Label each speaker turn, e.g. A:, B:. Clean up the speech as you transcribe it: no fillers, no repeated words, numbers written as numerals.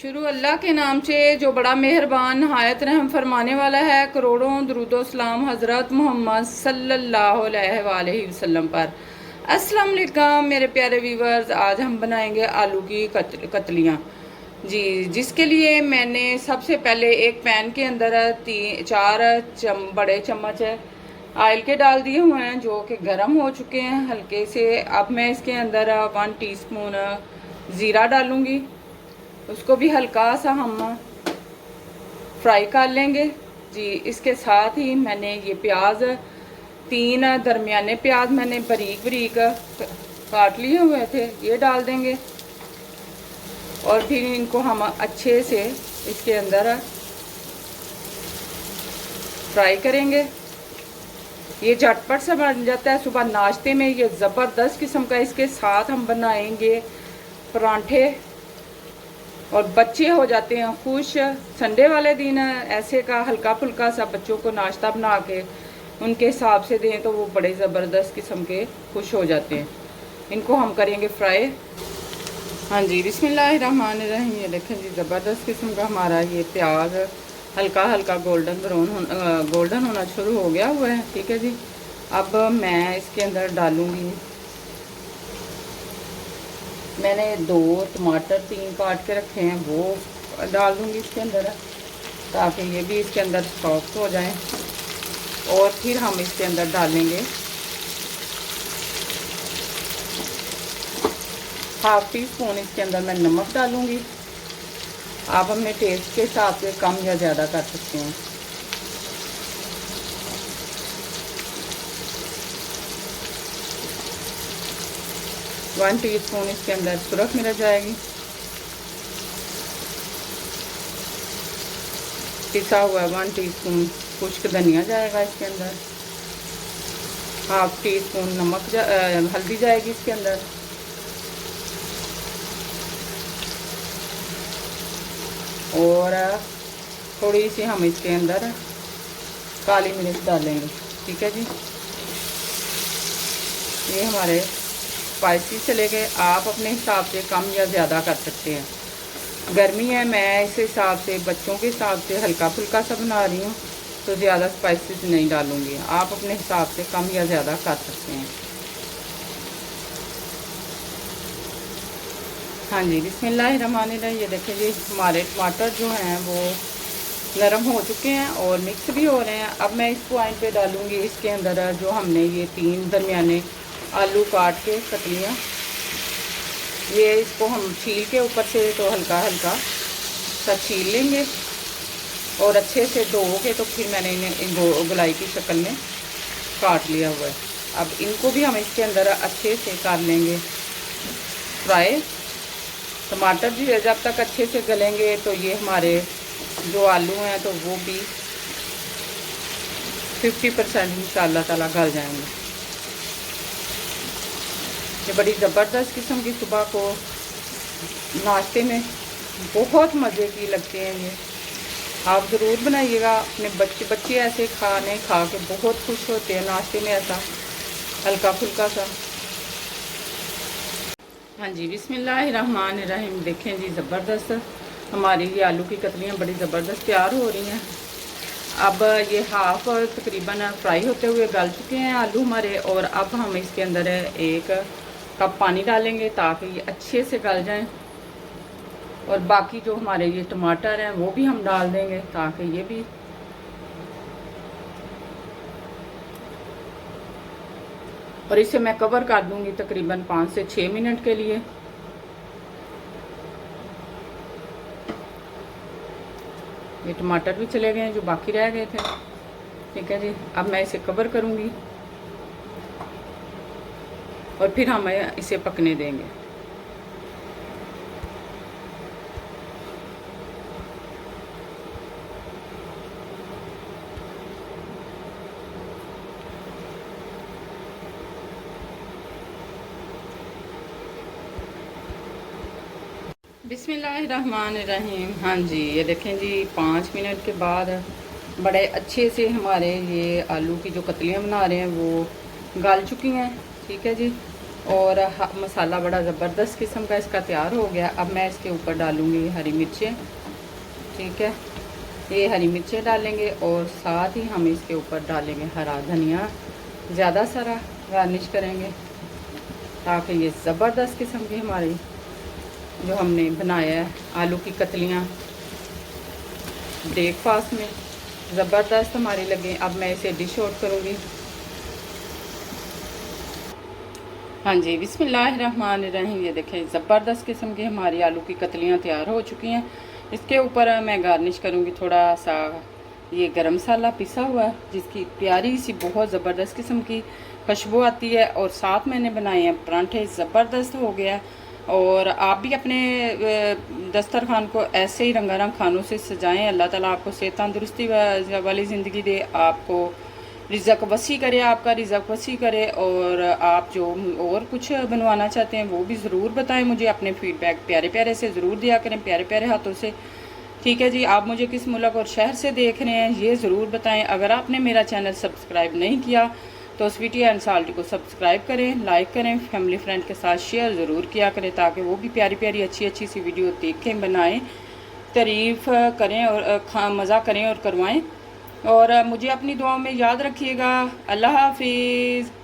A: शुरू अल्लाह के नाम से जो बड़ा मेहरबान नहायत रहम फरमाने वाला है। करोड़ों दरूदो सलाम हज़रत मोहम्मद सल्लल्लाहु अलैहि वसल्लम पर। अस्सलाम वालेकुम मेरे प्यारे व्यूवर्स, आज हम बनाएंगे आलू की कतलियाँ जी। जिसके लिए मैंने सबसे पहले एक पैन के अंदर चार बड़े चम्मच ऑयल के डाल दिए हुए हैं, जो कि गर्म हो चुके हैं हल्के से। अब मैं इसके अंदर 1 टीस्पून ज़ीरा डालूँगी, उसको भी हल्का सा हम फ्राई कर लेंगे जी। इसके साथ ही मैंने ये प्याज 3 दरमियाने प्याज मैंने बारीक बारीक काट लिए हुए थे, ये डाल देंगे। और फिर इनको हम अच्छे से इसके अंदर फ्राई करेंगे। ये झटपट से बन जाता है सुबह नाश्ते में, ये ज़बरदस्त किस्म का। इसके साथ हम बनाएंगे परांठे और बच्चे हो जाते हैं खुश। संडे वाले दिन ऐसे का हल्का फुल्का सा बच्चों को नाश्ता बना के उनके हिसाब से दें तो वो बड़े ज़बरदस्त किस्म के खुश हो जाते हैं। इनको हम करेंगे फ्राई। हाँ जी, बिस्मिल्लाहिर्रहमानिर्रहीम। ये देखें जी, ज़बरदस्त किस्म का हमारा ये प्याज हल्का हल्का गोल्डन होना शुरू हो गया हुआ है। ठीक है जी। अब मैं इसके अंदर डालूँगी, मैंने 2 टमाटर 3 काट के रखे हैं, वो डाल दूँगी इसके अंदर ताकि ये भी इसके अंदर सॉफ्ट हो जाए। और फिर हम इसके अंदर डालेंगे 1/2 टीस्पून इसके अंदर मैं नमक डालूँगी। आप अपने टेस्ट के हिसाब से कम या ज़्यादा कर सकते हैं। वन टीस्पून इसके अंदर सुरख मिर्च जाएगी, पिसा हुआ 1 टीस्पून खुश्क धनिया जाएगा इसके अंदर, 1/2 टीस्पून हल्दी जाएगी इसके अंदर, और थोड़ी सी हम इसके अंदर काली मिर्च डालेंगे। ठीक है जी। ये हमारे स्पाइसी चले गए। आप अपने हिसाब से कम या ज़्यादा कर सकते हैं। गर्मी है, मैं इस हिसाब से बच्चों के हिसाब से हल्का फुल्का सा बना रही हूँ, तो ज़्यादा स्पाइसेस नहीं डालूँगी। आप अपने हिसाब से कम या ज़्यादा कर सकते हैं। हाँ जी, बिस्मिल्लाहिर्रहमानिर्रहीम। ये देखें जी, हमारे टमाटर जो हैं वो नरम हो चुके हैं और मिक्स भी हो रहे हैं। अब मैं इस पॉइंट पे डालूँगी इसके अंदर जो हमने ये 3 दरमियाने आलू काट के कतलियाँ, ये इसको हम छील के ऊपर से तो हल्का हल्का सा छील लेंगे और अच्छे से धो के तो फिर मैंने इन्हें गोलाई की शक्ल में काट लिया हुआ है। अब इनको भी हम इसके अंदर अच्छे से कर लेंगे फ्राई। टमाटर भी जब तक अच्छे से गलेंगे तो ये हमारे जो आलू हैं तो वो भी 50% इंशाअल्लाह ताला गल जाएंगे। ये बड़ी ज़बरदस्त किस्म की सुबह को नाश्ते में बहुत मज़े की लगते हैं। ये आप ज़रूर बनाइएगा। अपने बच्चे ऐसे खा के बहुत खुश होते हैं नाश्ते में, ऐसा हल्का फुल्का सा। हाँ जी, बिस्मिल्लाहिर्रहमानिर्रहीम। देखें जी, ज़बरदस्त हमारी ये आलू की कतलियाँ बड़ी ज़बरदस्त तैयार हो रही हैं। अब ये हाफ तकरीबन फ्राई होते हुए गल चुके हैं आलू हमारे। और अब हम इसके अंदर 1 कप पानी डालेंगे ताकि ये अच्छे से गल जाएं। और बाकी जो हमारे ये टमाटर हैं वो भी हम डाल देंगे ताकि ये भी, और इसे मैं कवर कर दूंगी तकरीबन 5 से 6 मिनट के लिए। ये टमाटर भी चले गए हैं जो बाकी रह गए थे। ठीक है जी। अब मैं इसे कवर करूंगी और फिर हम इसे पकने देंगे। बिस्मिल्लाहिर्रहमानिर्रहीम। हाँ जी, ये देखें जी, 5 मिनट के बाद बड़े अच्छे से हमारे ये आलू की जो कतलियाँ बना रहे हैं वो गल चुकी हैं। ठीक है जी। और मसाला बड़ा ज़बरदस्त किस्म का इसका तैयार हो गया। अब मैं इसके ऊपर डालूँगी हरी मिर्चें, ठीक है, ये हरी मिर्चें डालेंगे और साथ ही हम इसके ऊपर डालेंगे हरा धनिया, ज़्यादा सारा गार्निश करेंगे ताकि ये ज़बरदस्त किस्म की हमारी जो हमने बनाया है आलू की कतलियाँ ब्रेकफास्ट में ज़बरदस्त हमारी लगे। अब मैं इसे डिश आउट करूँगी। हाँ जी, बिस्मिल्लाहिर्रहमानिर्रहीम। ये देखें ज़बरदस्त किस्म की हमारी आलू की कतलियाँ तैयार हो चुकी हैं। इसके ऊपर मैं गार्निश करूँगी थोड़ा सा ये गरम मसाला पिसा हुआ, जिसकी प्यारी सी बहुत ज़बरदस्त किस्म की खुशबू आती है। और साथ मैंने बनाए हैं परांठे, ज़बरदस्त हो गया। और आप भी अपने दस्तरखान को ऐसे ही रंगारंग खानों से सजाएं। अल्लाह ताला आपको सेहत तंदुरुस्ती वाली ज़िंदगी दे, आपको रिज़्क़ वसी करे, आपका रिज़्क़ वसी करे। और आप जो और कुछ बनवाना चाहते हैं वो भी ज़रूर बताएं मुझे, अपने फ़ीडबैक प्यारे प्यारे से ज़रूर दिया करें, प्यारे प्यारे हाथों से, ठीक है जी। आप मुझे किस मुल्क और शहर से देख रहे हैं ये ज़रूर बताएं। अगर आपने मेरा चैनल सब्सक्राइब नहीं किया तो स्वीटी एंड साल्टी को सब्सक्राइब करें, लाइक करें, फैमिली फ्रेंड के साथ शेयर ज़रूर किया करें ताकि वो भी प्यारी प्यारी अच्छी अच्छी सी वीडियो देखें, बनाएं, तारीफ़ करें और मज़ा करें और करवाएं। और मुझे अपनी दुआओं में याद रखिएगा। अल्लाह हाफिज़।